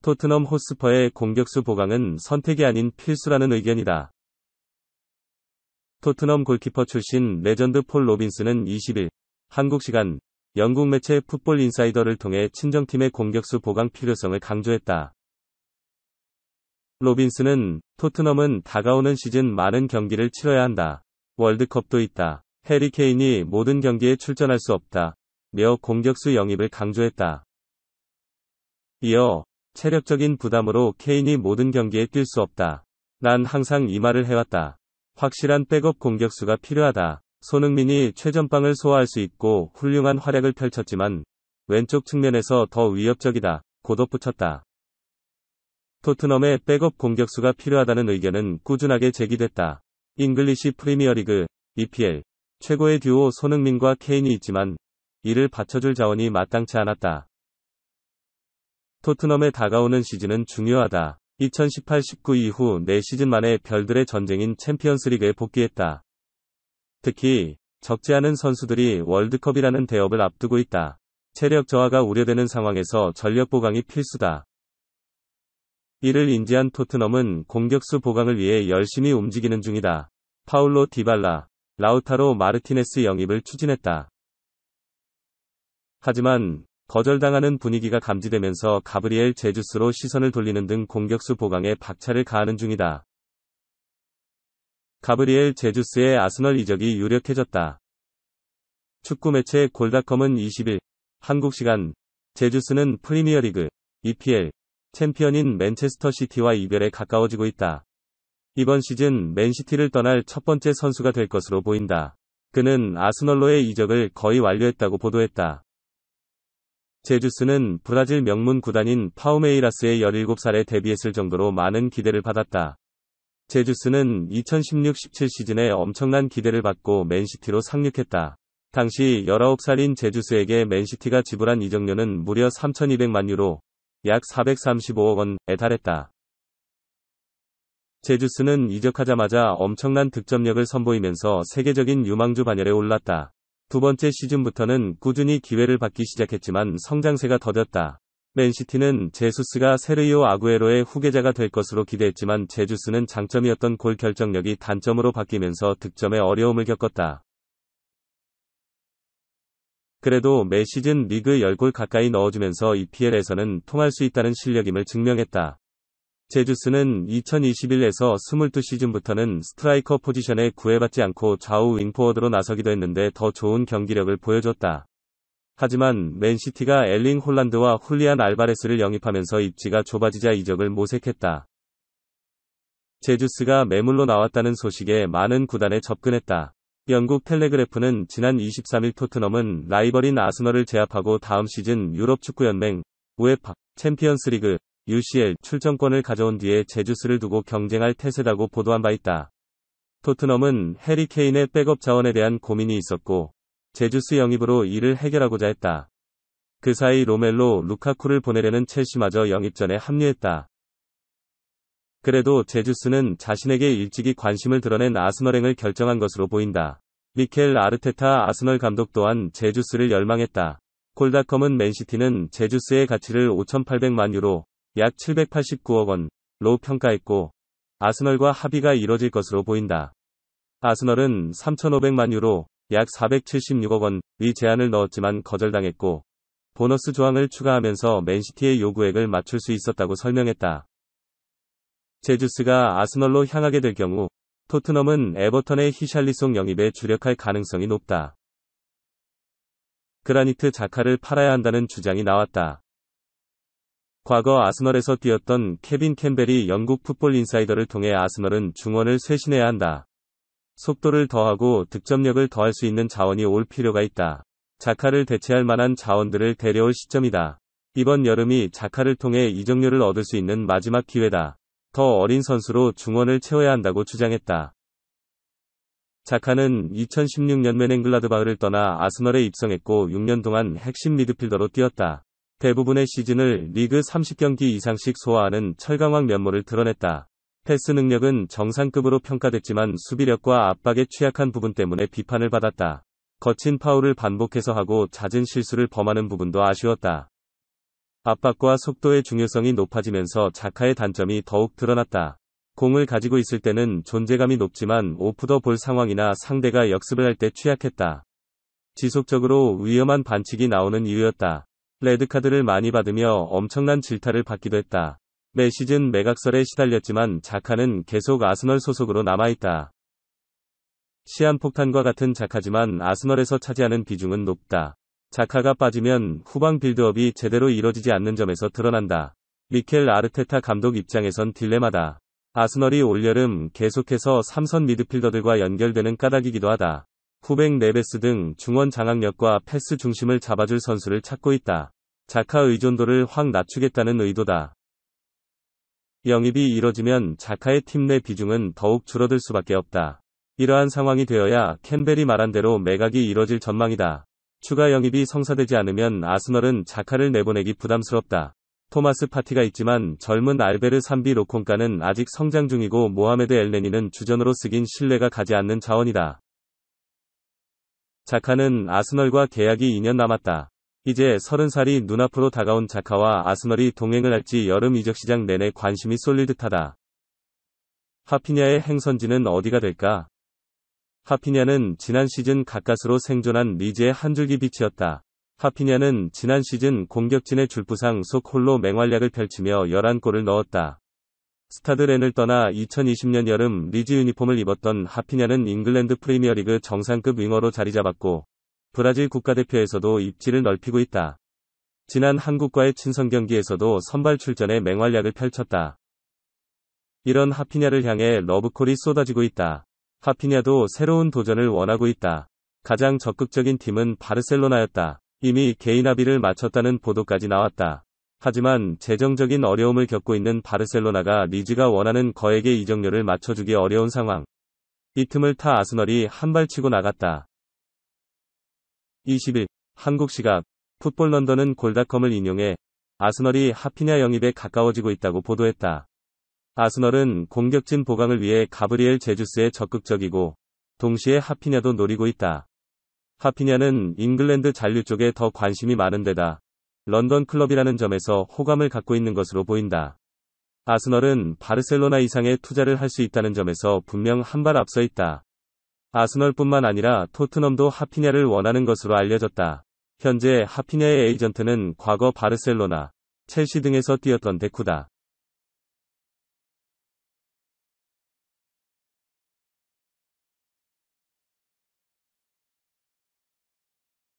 토트넘 호스퍼의 공격수 보강은 선택이 아닌 필수라는 의견이다. 토트넘 골키퍼 출신 레전드 폴 로빈스는 20일 한국 시간 영국 매체 풋볼 인사이더를 통해 친정팀의 공격수 보강 필요성을 강조했다. 로빈스는 토트넘은 다가오는 시즌 많은 경기를 치러야 한다. 월드컵도 있다. 해리 케인이 모든 경기에 출전할 수 없다. 며 공격수 영입을 강조했다. 이어 체력적인 부담으로 케인이 모든 경기에 뛸 수 없다. 난 항상 이 말을 해왔다. 확실한 백업 공격수가 필요하다. 손흥민이 최전방을 소화할 수 있고 훌륭한 활약을 펼쳤지만 왼쪽 측면에서 더 위협적이다. 고 덧붙였다. 토트넘의 백업 공격수가 필요하다는 의견은 꾸준하게 제기됐다. 잉글리시 프리미어리그, EPL, 최고의 듀오 손흥민과 케인이 있지만 이를 받쳐줄 자원이 마땅치 않았다. 토트넘에 다가오는 시즌은 중요하다. 2018-19 이후 4시즌 만에 별들의 전쟁인 챔피언스리그에 복귀했다. 특히 적지 않은 선수들이 월드컵이라는 대업을 앞두고 있다. 체력 저하가 우려되는 상황에서 전력 보강이 필수다. 이를 인지한 토트넘은 공격수 보강을 위해 열심히 움직이는 중이다. 파울로 디발라, 라우타로 마르티네스 영입을 추진했다. 하지만 거절당하는 분위기가 감지되면서 가브리엘 제주스로 시선을 돌리는 등 공격수 보강에 박차를 가하는 중이다. 가브리엘 제주스의 아스널 이적이 유력해졌다. 축구 매체 골닷컴은 20일 한국 시간 제주스는 프리미어리그, EPL, 챔피언인 맨체스터 시티와 이별에 가까워지고 있다. 이번 시즌 맨시티를 떠날 첫 번째 선수가 될 것으로 보인다. 그는 아스널로의 이적을 거의 완료했다고 보도했다. 제주스는 브라질 명문 구단인 파우메이라스에 17살에 데뷔했을 정도로 많은 기대를 받았다. 제주스는 2016-17 시즌에 엄청난 기대를 받고 맨시티로 상륙했다. 당시 19살인 제주스에게 맨시티가 지불한 이적료는 무려 3,200만 유로, 약 435억 원에 달했다. 제주스는 이적하자마자 엄청난 득점력을 선보이면서 세계적인 유망주 반열에 올랐다. 두 번째 시즌부터는 꾸준히 기회를 받기 시작했지만 성장세가 더뎠다. 맨시티는 제수스가 세르히오 아구에로의 후계자가 될 것으로 기대했지만 제주스는 장점이었던 골 결정력이 단점으로 바뀌면서 득점에 어려움을 겪었다. 그래도 매 시즌 리그 10골 가까이 넣어주면서 EPL에서는 통할 수 있다는 실력임을 증명했다. 제주스는 2021에서 22시즌부터는 스트라이커 포지션에 구애받지 않고 좌우 윙포워드로 나서기도 했는데 더 좋은 경기력을 보여줬다. 하지만 맨시티가 엘링 홀란드와 훌리안 알바레스를 영입하면서 입지가 좁아지자 이적을 모색했다. 제주스가 매물로 나왔다는 소식에 많은 구단에 접근했다. 영국 텔레그래프는 지난 23일 토트넘은 라이벌인 아스널을 제압하고 다음 시즌 유럽 축구연맹, 우에파, 챔피언스리그, UCL 출전권을 가져온 뒤에 제주스를 두고 경쟁할 태세다고 보도한 바 있다. 토트넘은 해리 케인의 백업 자원에 대한 고민이 있었고 제주스 영입으로 이를 해결하고자 했다. 그 사이 로멜로 루카쿠를 보내려는 첼시마저 영입전에 합류했다. 그래도 제주스는 자신에게 일찍이 관심을 드러낸 아스널행을 결정한 것으로 보인다. 미켈 아르테타 아스널 감독 또한 제주스를 열망했다. 골닷컴은 맨시티는 제주스의 가치를 5,800만 유로, 약 789억 원로 평가했고 아스널과 합의가 이뤄질 것으로 보인다. 아스널은 3,500만 유로, 약 476억 원의 제안을 넣었지만 거절당했고 보너스 조항을 추가하면서 맨시티의 요구액을 맞출 수 있었다고 설명했다. 제주스가 아스널로 향하게 될 경우 토트넘은 에버턴의 히샬리송 영입에 주력할 가능성이 높다. 그라니트 자카를 팔아야 한다는 주장이 나왔다. 과거 아스널에서 뛰었던 케빈 캠벨이 영국 풋볼 인사이더를 통해 아스널은 중원을 쇄신해야 한다. 속도를 더하고 득점력을 더할 수 있는 자원이 올 필요가 있다. 자카를 대체할 만한 자원들을 데려올 시점이다. 이번 여름이 자카를 통해 이적료를 얻을 수 있는 마지막 기회다. 더 어린 선수로 중원을 채워야 한다고 주장했다. 자카는 2016년 맨행글라드바흐를 떠나 아스널에 입성했고 6년 동안 핵심 미드필더로 뛰었다. 대부분의 시즌을 리그 30경기 이상씩 소화하는 철강왕 면모를 드러냈다. 패스 능력은 정상급으로 평가됐지만 수비력과 압박에 취약한 부분 때문에 비판을 받았다. 거친 파울을 반복해서 하고 잦은 실수를 범하는 부분도 아쉬웠다. 압박과 속도의 중요성이 높아지면서 자카의 단점이 더욱 드러났다. 공을 가지고 있을 때는 존재감이 높지만 오프 더 볼 상황이나 상대가 역습을 할 때 취약했다. 지속적으로 위험한 반칙이 나오는 이유였다. 레드카드를 많이 받으며 엄청난 질타를 받기도 했다. 매 시즌 매각설에 시달렸지만 자카는 계속 아스널 소속으로 남아있다. 시한폭탄과 같은 자카지만 아스널에서 차지하는 비중은 높다. 자카가 빠지면 후방 빌드업이 제대로 이뤄지지 않는 점에서 드러난다. 미켈 아르테타 감독 입장에선 딜레마다. 아스널이 올여름 계속해서 3선 미드필더들과 연결되는 까닭이기도 하다. 후백 네베스 등 중원 장악력과 패스 중심을 잡아줄 선수를 찾고 있다. 자카 의존도를 확 낮추겠다는 의도다. 영입이 이뤄지면 자카의 팀 내 비중은 더욱 줄어들 수밖에 없다. 이러한 상황이 되어야 캠벨이 말한 대로 매각이 이뤄질 전망이다. 추가 영입이 성사되지 않으면 아스널은 자카를 내보내기 부담스럽다. 토마스 파티가 있지만 젊은 알베르 삼비 로콩가는 아직 성장 중이고 모하메드 엘네니는 주전으로 쓰긴 신뢰가 가지 않는 자원이다. 자카는 아스널과 계약이 2년 남았다. 이제 30살이 눈앞으로 다가온 자카와 아스널이 동행을 할지 여름 이적시장 내내 관심이 쏠릴 듯하다. 하피냐의 행선지는 어디가 될까? 하피냐는 지난 시즌 가까스로 생존한 리즈의 한 줄기 빛이었다. 하피냐는 지난 시즌 공격진의 줄부상 속 홀로 맹활약을 펼치며 11골을 넣었다. 스타드렌을 떠나 2020년 여름 리즈 유니폼을 입었던 하피냐는 잉글랜드 프리미어리그 정상급 윙어로 자리잡았고 브라질 국가대표에서도 입지를 넓히고 있다. 지난 한국과의 친선 경기에서도 선발 출전에 맹활약을 펼쳤다. 이런 하피냐를 향해 러브콜이 쏟아지고 있다. 하피냐도 새로운 도전을 원하고 있다. 가장 적극적인 팀은 바르셀로나였다. 이미 개인 합의를 마쳤다는 보도까지 나왔다. 하지만 재정적인 어려움을 겪고 있는 바르셀로나가 리즈가 원하는 거액의 이적료를 맞춰주기 어려운 상황. 이 틈을 타 아스널이 한발 치고 나갔다. 20일 한국 시각 풋볼 런던은 골닷컴을 인용해 아스널이 하피냐 영입에 가까워지고 있다고 보도했다. 아스널은 공격진 보강을 위해 가브리엘 제주스에 적극적이고 동시에 하피냐도 노리고 있다. 하피냐는 잉글랜드 잔류 쪽에 더 관심이 많은 데다 런던 클럽이라는 점에서 호감을 갖고 있는 것으로 보인다. 아스널은 바르셀로나 이상의 투자를 할 수 있다는 점에서 분명 한 발 앞서 있다. 아스널뿐만 아니라 토트넘도 하피냐를 원하는 것으로 알려졌다. 현재 하피냐의 에이전트는 과거 바르셀로나, 첼시 등에서 뛰었던 데쿠다.